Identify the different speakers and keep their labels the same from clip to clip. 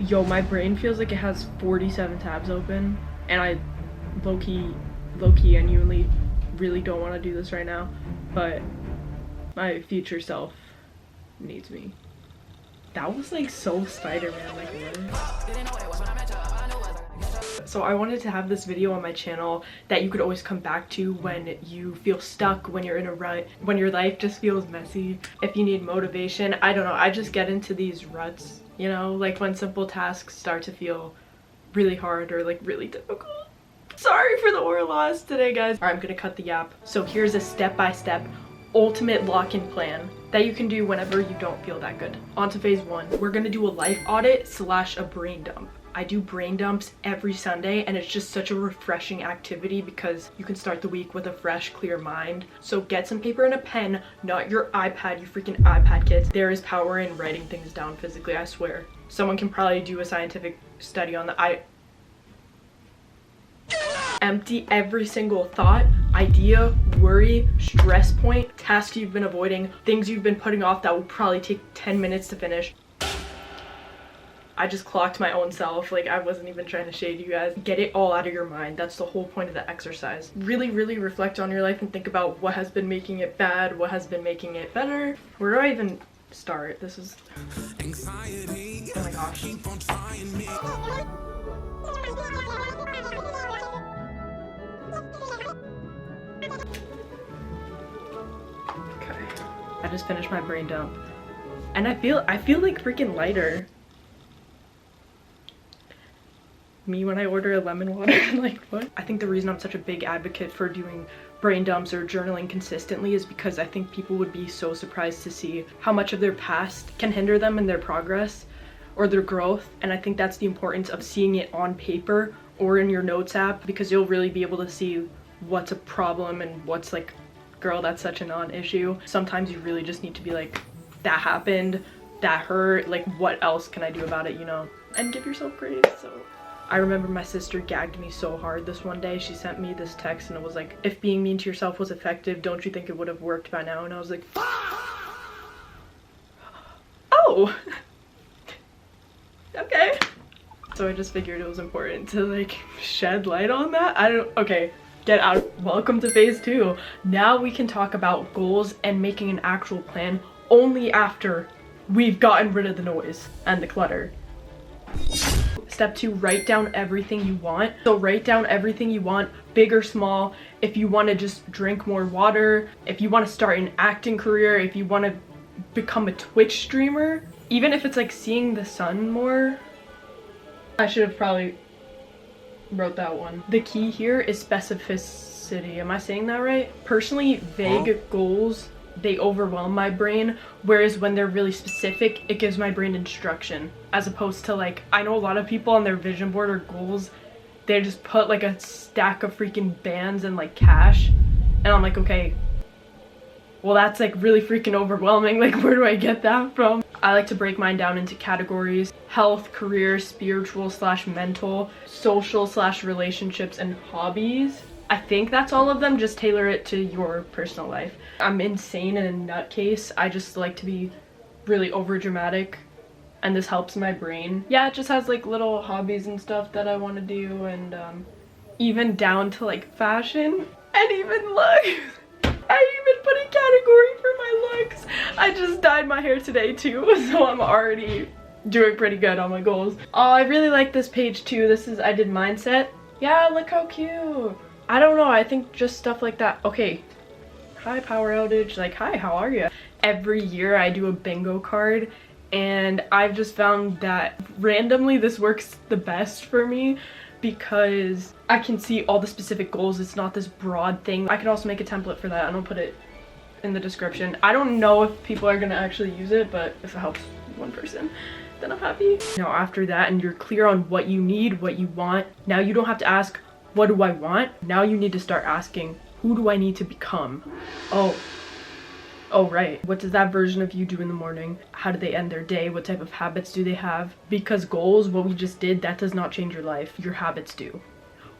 Speaker 1: Yo, my brain feels like it has 47 tabs open, and I low-key genuinely really don't want to do this right now, but my future self needs me. That was like so Spider-Man, like what? So I wanted to have this video on my channel that you could always come back to when you feel stuck, when you're in a rut, when your life just feels messy, if you need motivation. I don't know, I just get into these ruts, you know, like when simple tasks start to feel really hard or like really difficult. Sorry for the oral loss today, guys. All right, I'm gonna cut the yap. So here's a step-by-step ultimate lock-in plan that you can do whenever you don't feel that good. On to phase 1. We're gonna do a life audit / a brain dump. I do brain dumps every Sunday, and it's just such a refreshing activity because you can start the week with a fresh, clear mind. So get some paper and a pen, not your iPad, you freaking iPad kids. There is power in writing things down physically, I swear. Someone can probably do a scientific study on the Empty every single thought, idea, worry, stress point, task you've been avoiding, things you've been putting off that will probably take 10 minutes to finish. I just clocked my own self, like I wasn't even trying to shade you guys. Get it all out of your mind. That's the whole point of the exercise. Really reflect on your life and think about what has been making it bad, what has been making it better. Where do I even start? This is anxiety. Oh my gosh. Okay, I just finished my brain dump and I feel like freaking lighter. Me when I order a lemon water, like what? I think the reason I'm such a big advocate for doing brain dumps or journaling consistently is because I think people would be so surprised to see how much of their past can hinder them in their progress or their growth. And I think that's the importance of seeing it on paper or in your notes app, because you'll really be able to see what's a problem and what's like, girl, that's such a non-issue. Sometimes you really just need to be like, that happened, that hurt, like what else can I do about it, you know? And give yourself grace. So I remember my sister gagged me so hard this one day. She sent me this text and it was like, if being mean to yourself was effective, don't you think it would have worked by now? And I was like, oh, okay. So I just figured it was important to like shed light on that. Okay, get out. Welcome to phase 2. Now we can talk about goals and making an actual plan only after we've gotten rid of the noise and the clutter. Step 2, write down everything you want. So write down everything you want, big or small. If you want to just drink more water, if you want to start an acting career, if you want to become a Twitch streamer, even if it's like seeing the sun more. I should have probably wrote that one. The key here is specificity. Am I saying that right? Personally, vague goals, they overwhelm my brain, whereas when they're really specific, it gives my brain instruction, as opposed to like, I know a lot of people on their vision board or goals, they just put like a stack of freaking bands and like cash, and I'm like, okay, well that's like really freaking overwhelming, like where do I get that from? I like to break mine down into categories: health, career, spiritual / mental, social / relationships, and hobbies. I think that's all of them. Just tailor it to your personal life. I'm insane and a nutcase. I just like to be really over dramatic, and this helps my brain. Yeah, it just has like little hobbies and stuff that I want to do, and even down to like fashion and even looks. I even put a category for my looks. I just dyed my hair today too, so I'm already doing pretty good on my goals. Oh, I really like this page too. This is, I did mindset. Yeah, look how cute. I don't know, I think just stuff like that. Okay, hi power outage, like hi, how are you? Every year I do a bingo card, and I've just found that randomly this works the best for me because I can see all the specific goals. It's not this broad thing. I can also make a template for that and I'll put it in the description. I don't know if people are gonna actually use it, but if it helps one person, then I'm happy. Now after that, and you're clear on what you need, what you want, now you don't have to ask, what do I want? Now you need to start asking, who do I need to become? Oh right, what does that version of you do in the morning? How do they end their day? What type of habits do they have? Because goals, what we just did, that does not change your life. Your habits do.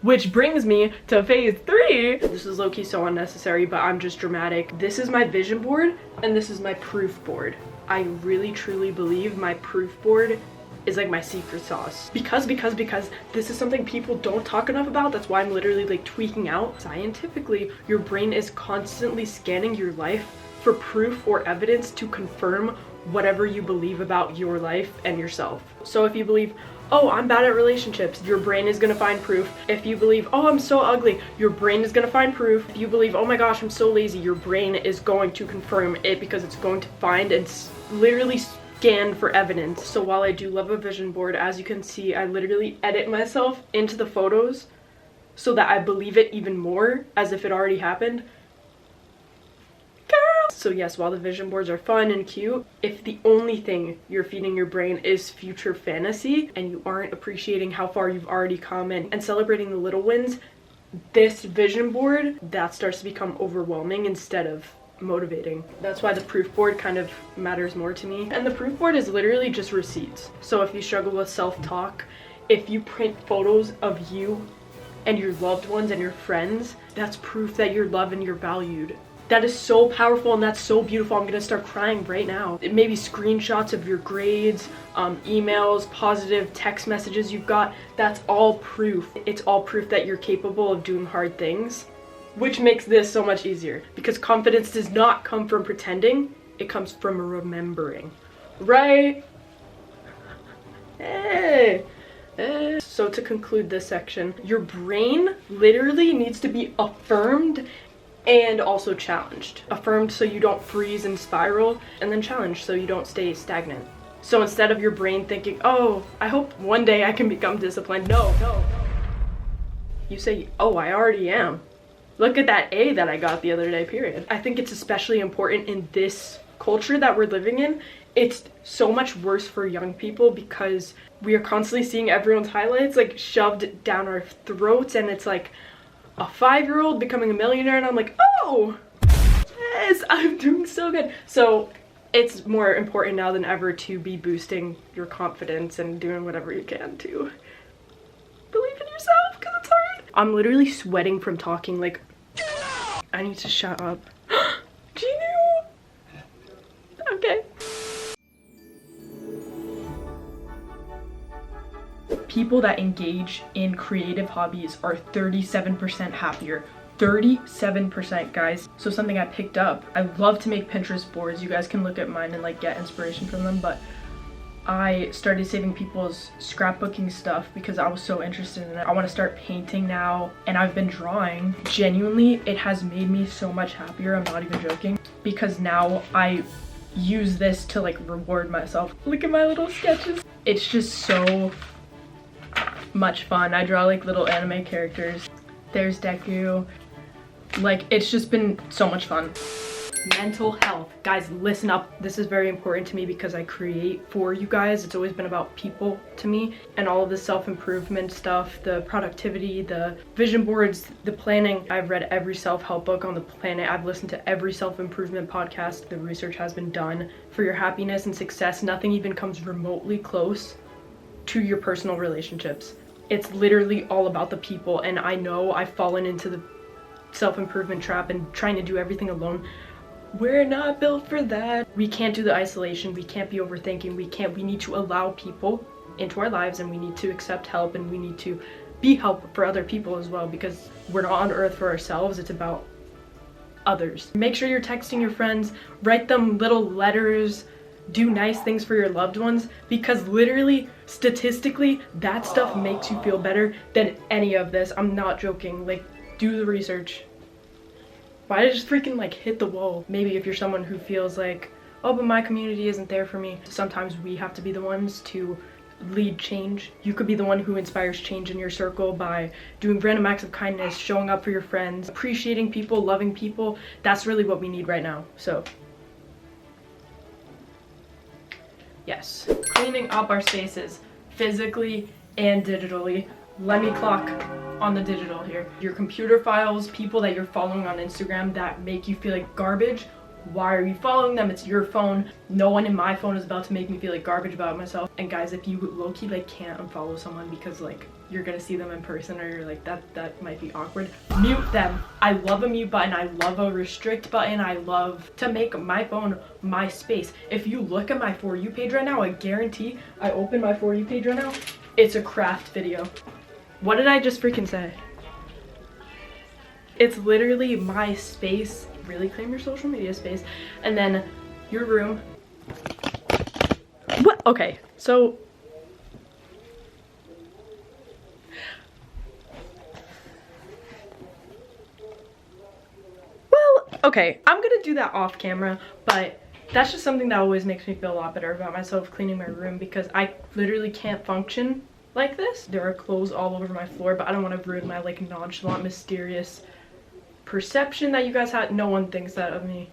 Speaker 1: Which brings me to phase 3. This is low-key so unnecessary, but I'm just dramatic. This is my vision board and this is my proof board. I really truly believe my proof board is like my secret sauce. Because this is something people don't talk enough about. That's why I'm literally like tweaking out. Scientifically, your brain is constantly scanning your life for proof or evidence to confirm whatever you believe about your life and yourself. So if you believe, oh, I'm bad at relationships, your brain is gonna find proof. If you believe, oh, I'm so ugly, your brain is gonna find proof. If you believe, oh my gosh, I'm so lazy, your brain is going to confirm it because it's going to find and literally scan for evidence. So while I do love a vision board, as you can see, I literally edit myself into the photos so that I believe it even more as if it already happened. So yes, while the vision boards are fun and cute, if the only thing you're feeding your brain is future fantasy and you aren't appreciating how far you've already come and celebrating the little wins, this vision board, that starts to become overwhelming instead of motivating. That's why the proof board kind of matters more to me. And the proof board is literally just receipts. So if you struggle with self-talk, if you print photos of you and your loved ones and your friends, that's proof that you're loved and you're valued. That is so powerful and that's so beautiful. I'm gonna start crying right now. It may be screenshots of your grades, emails, positive text messages you've got. That's all proof. It's all proof that you're capable of doing hard things, which makes this so much easier because confidence does not come from pretending. It comes from remembering, right? Hey. So to conclude this section, your brain literally needs to be affirmed and also challenged. Affirmed so you don't freeze and spiral, and then challenged so you don't stay stagnant. So instead of your brain thinking, oh, I hope one day I can become disciplined, no. You say, oh, I already am. Look at that A that I got the other day, period. I think it's especially important in this culture that we're living in. It's so much worse for young people because we are constantly seeing everyone's highlights like shoved down our throats, and it's like, a 5-year-old becoming a millionaire, and I'm like, oh, yes, I'm doing so good. So it's more important now than ever to be boosting your confidence and doing whatever you can to believe in yourself because it's hard. I'm literally sweating from talking, like, I need to shut up. Ginu! Okay. People that engage in creative hobbies are 37% happier. 37%, guys. So something I picked up, I love to make Pinterest boards. You guys can look at mine and like get inspiration from them, but I started saving people's scrapbooking stuff because I was so interested in it. I want to start painting now, and I've been drawing. Genuinely, it has made me so much happier. I'm not even joking, because now I use this to like reward myself. Look at my little sketches. It's just so much fun. I draw like little anime characters. There's Deku. Like, it's just been so much fun. Mental health. Guys, listen up. This is very important to me because I create for you guys. It's always been about people to me, and all of the self-improvement stuff, the productivity, the vision boards, the planning. I've read every self-help book on the planet. I've listened to every self-improvement podcast. The research has been done. For your happiness and success, nothing even comes remotely close to your personal relationships. It's literally all about the people, and I know I've fallen into the self-improvement trap and trying to do everything alone. We're not built for that. We can't do the isolation. We can't be overthinking. We need to allow people into our lives, and we need to accept help, and we need to be help for other people as well, because we're not on earth for ourselves. It's about others. Make sure you're texting your friends, write them little letters, do nice things for your loved ones, because literally, statistically, that stuff makes you feel better than any of this. I'm not joking. Like, do the research. Why did I just freaking like hit the wall? Maybe if you're someone who feels like, oh, but my community isn't there for me. Sometimes we have to be the ones to lead change. You could be the one who inspires change in your circle by doing random acts of kindness, showing up for your friends, appreciating people, loving people. That's really what we need right now. So yes, cleaning up our spaces physically and digitally. Let me clock on the digital here. Your computer files, people that you're following on Instagram that make you feel like garbage, Why are you following them? It's your phone. No one in my phone is about to make me feel like garbage about myself. And guys, if you low-key like can't unfollow someone because like you're gonna see them in person, or you're like that might be awkward, mute them. I love a mute button. I love a restrict button. I love to make my phone my space. If you look at my For You page right now, I guarantee, I open my For You page right now, it's a craft video. What did I just freaking say? It's literally my space. Really claim your social media space. And then your room. What? Okay, so okay, I'm gonna do that off camera, but that's just something that always makes me feel a lot better about myself, cleaning my room, because I literally can't function like this. There are clothes all over my floor, but I don't want to ruin my like nonchalant, mysterious perception that you guys had. No one thinks that of me,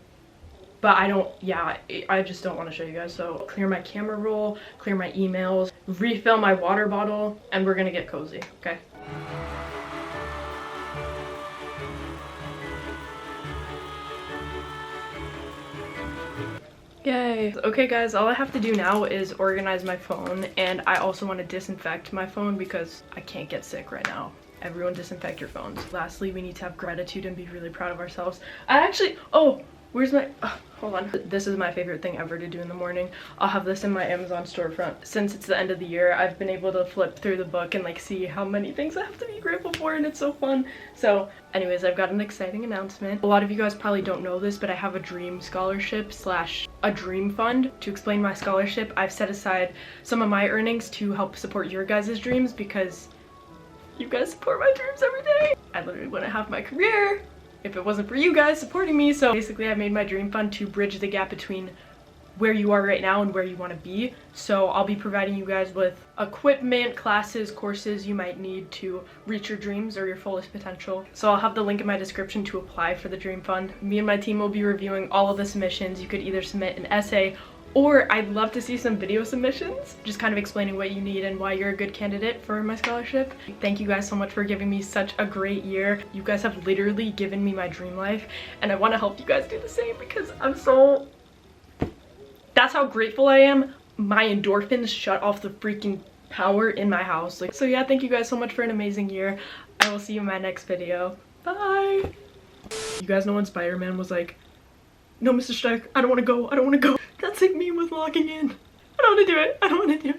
Speaker 1: but I just don't want to show you guys. So clear my camera roll, clear my emails, refill my water bottle, and we're gonna get cozy, okay? Yay. Okay guys, all I have to do now is organize my phone, and I also want to disinfect my phone because I can't get sick right now. Everyone disinfect your phones. Lastly, we need to have gratitude and be really proud of ourselves. Where's my, hold on. This is my favorite thing ever to do in the morning. I'll have this in my Amazon storefront. Since it's the end of the year, I've been able to flip through the book and like see how many things I have to be grateful for, and it's so fun. So anyways, I've got an exciting announcement. A lot of you guys probably don't know this, but I have a dream scholarship slash a dream fund. To explain my scholarship, I've set aside some of my earnings to help support your guys' dreams, because you guys support my dreams every day. I literally wouldn't have my career if it wasn't for you guys supporting me. So basically I made my dream fund to bridge the gap between where you are right now and where you want to be. So I'll be providing you guys with equipment, classes, courses you might need to reach your dreams or your fullest potential. So I'll have the link in my description to apply for the dream fund. Me and my team will be reviewing all of the submissions. You could either submit an essay, or I'd love to see some video submissions, just kind of explaining what you need and why you're a good candidate for my scholarship. Thank you guys so much for giving me such a great year. You guys have literally given me my dream life, and I want to help you guys do the same, because that's how grateful I am. My endorphins shut off the freaking power in my house. So yeah, thank you guys so much for an amazing year. I will see you in my next video. Bye. You guys know when Spider-Man was like, "No, Mr. Stark, I don't want to go, I don't want to go." That's like me with logging in. I don't want to do it. I don't want to do it.